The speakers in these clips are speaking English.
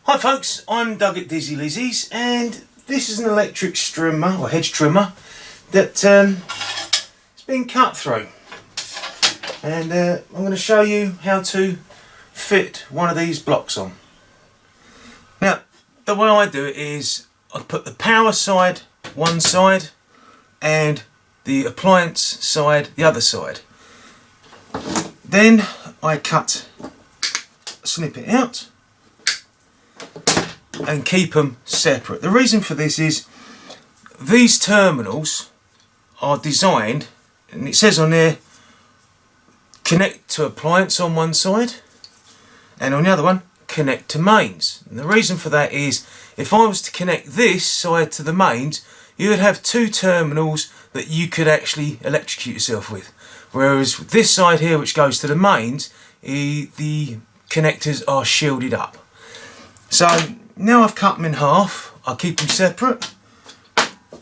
Hi folks, I'm Doug at Dizzy Lizzie's, and this is an electric trimmer or hedge trimmer that it's been cut through, and I'm going to show you how to fit one of these blocks on. Now the way I do it is I put the power side one side and the appliance side the other side. Then I snip it out and keep them separate. The reason for this is these terminals are designed, and it says on there, connect to appliance on one side, and on the other one, connect to mains. And the reason for that is, if I was to connect this side to the mains, you would have two terminals that you could actually electrocute yourself with. Whereas with this side here, which goes to the mains, the connectors are shielded up. So now I've cut them in half, I'll keep them separate,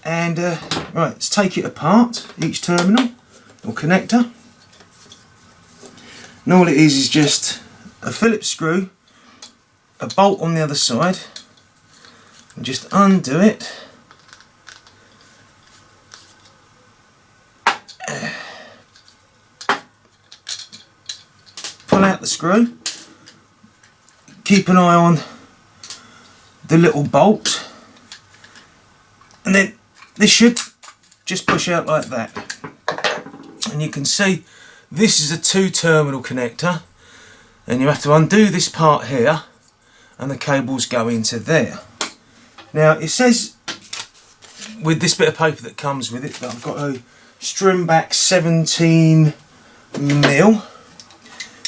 and right, let's take it apart, each terminal or connector. And all it is just a Phillips screw, a bolt on the other side, and just undo it. Pull out the screw, keep an eye on the little bolt, and then this should just push out like that. And you can see this is a two terminal connector, and you have to undo this part here and the cables go into there. Now it says with this bit of paper that comes with it that I've got a string back 17mm,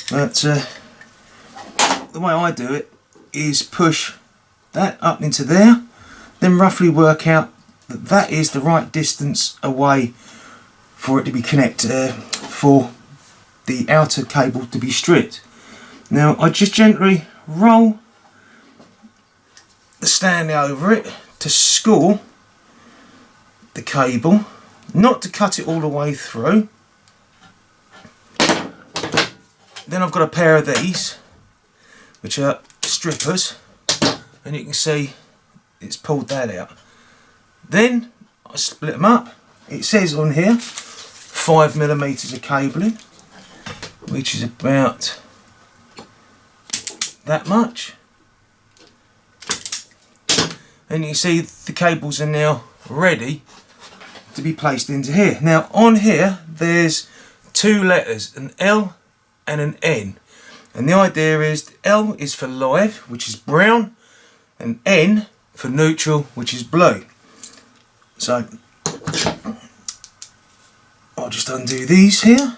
but the way I do it is push that up into there, then roughly work out that that is the right distance away for it to be connected, for the outer cable to be stripped. Now I just gently roll the stand over it to score the cable, not to cut it all the way through. Then I've got a pair of these, which are strippers, and you can see it's pulled that out. Then I split them up. It says on here 5mm of cabling, which is about that much. And you can see the cables are now ready to be placed into here. Now on here there's two letters, an L and an N. And the idea is L is for live, which is brown, and N for neutral, which is blue. So I'll just undo these here.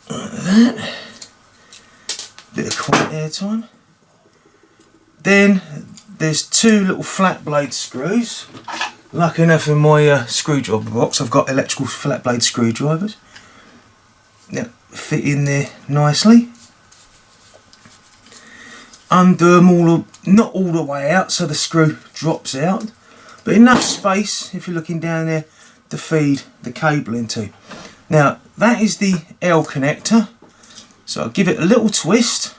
Like that. Bit of quiet air time. Then there's two little flat blade screws. Lucky enough in my screwdriver box I've got electrical flat blade screwdrivers. Now fit in there nicely. Undo them all, not all the way out so the screw drops out, but enough space if you're looking down there to feed the cable into. Now that is the L connector, so I'll give it a little twist,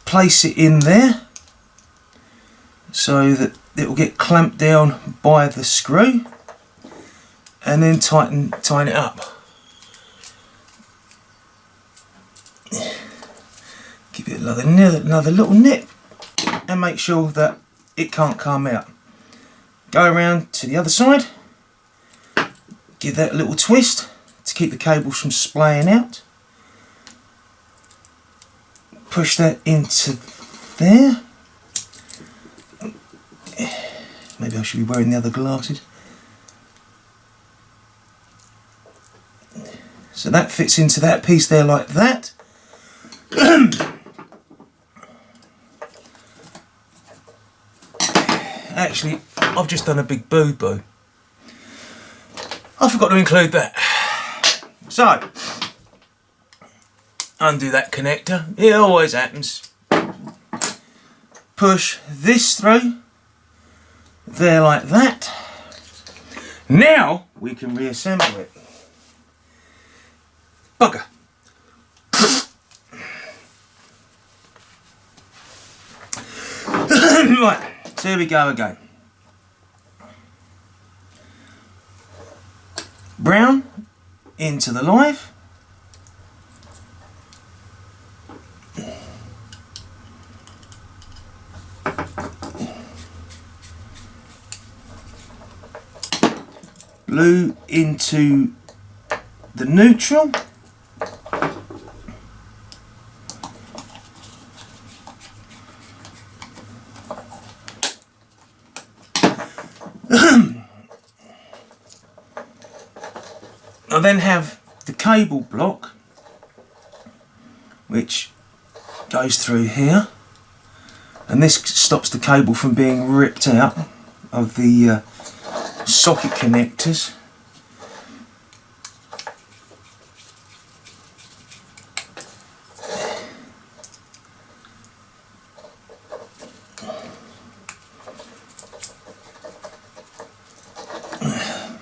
place it in there so that it will get clamped down by the screw, and then tighten it up. Give it another little nip and make sure that it can't come out. Go around to the other side, give that a little twist to keep the cables from splaying out. Push that into there. Maybe I should be wearing the other glasses. So that fits into that piece there like that. Actually, I've just done a big boo-boo. I forgot to include that. So, undo that connector. It always happens. push this through there like that. Now we can reassemble it. Bugger. Right, so here we go again. Brown into the live. Blue into the neutral. I then have the cable block which goes through here, and this stops the cable from being ripped out of the socket connectors.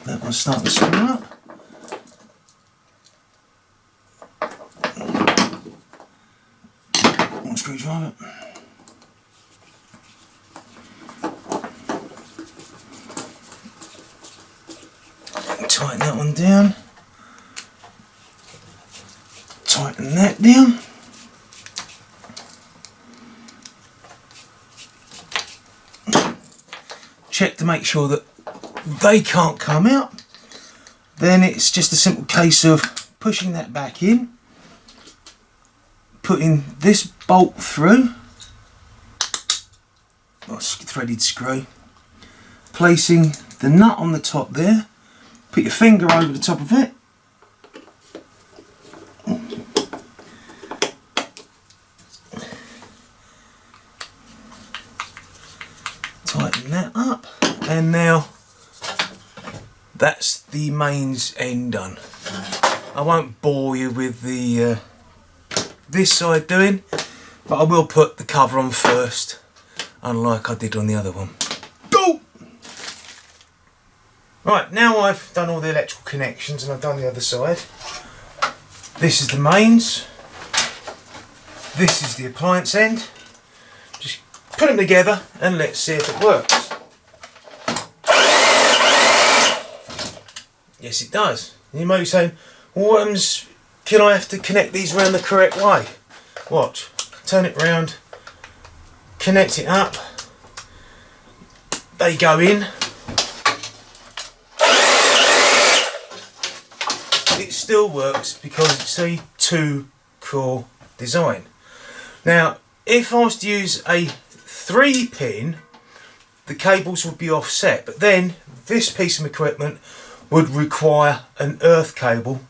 That one's starting to screw up. One screwdriver. Tighten that one down. Tighten that down. Check to make sure that they can't come out. Then it's just a simple case of pushing that back in, putting this bolt through, threaded screw, placing the nut on the top there, put your finger over the top of it, tighten that up, and now that's the mains end done. I won't bore you with the this side doing, but I will put the cover on first, unlike I did on the other one. Go! Right, now I've done all the electrical connections and I've done the other side. This is the mains. This is the appliance end. Just put them together and let's see if it works. Yes, it does. You might be saying, well, can I have to connect these around the correct way? Watch. Turn it round, connect it up, they go in. It still works because it's a 2-core design. Now, if I was to use a 3-pin, the cables would be offset, but then this piece of equipment would require an earth cable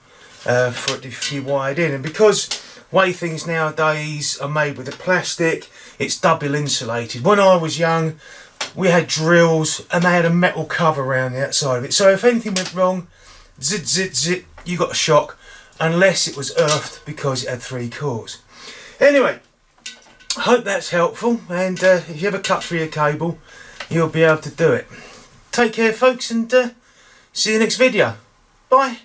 for it to be wired in, and because way things nowadays are made with a plastic, it's double insulated. When I was young, we had drills and they had a metal cover around the outside of it, so if anything went wrong, zit zit zit, you got a shock, unless it was earthed because it had 3 cores. Anyway, I hope that's helpful, and if you ever cut through your cable, you'll be able to do it. Take care folks, and see you next video. Bye.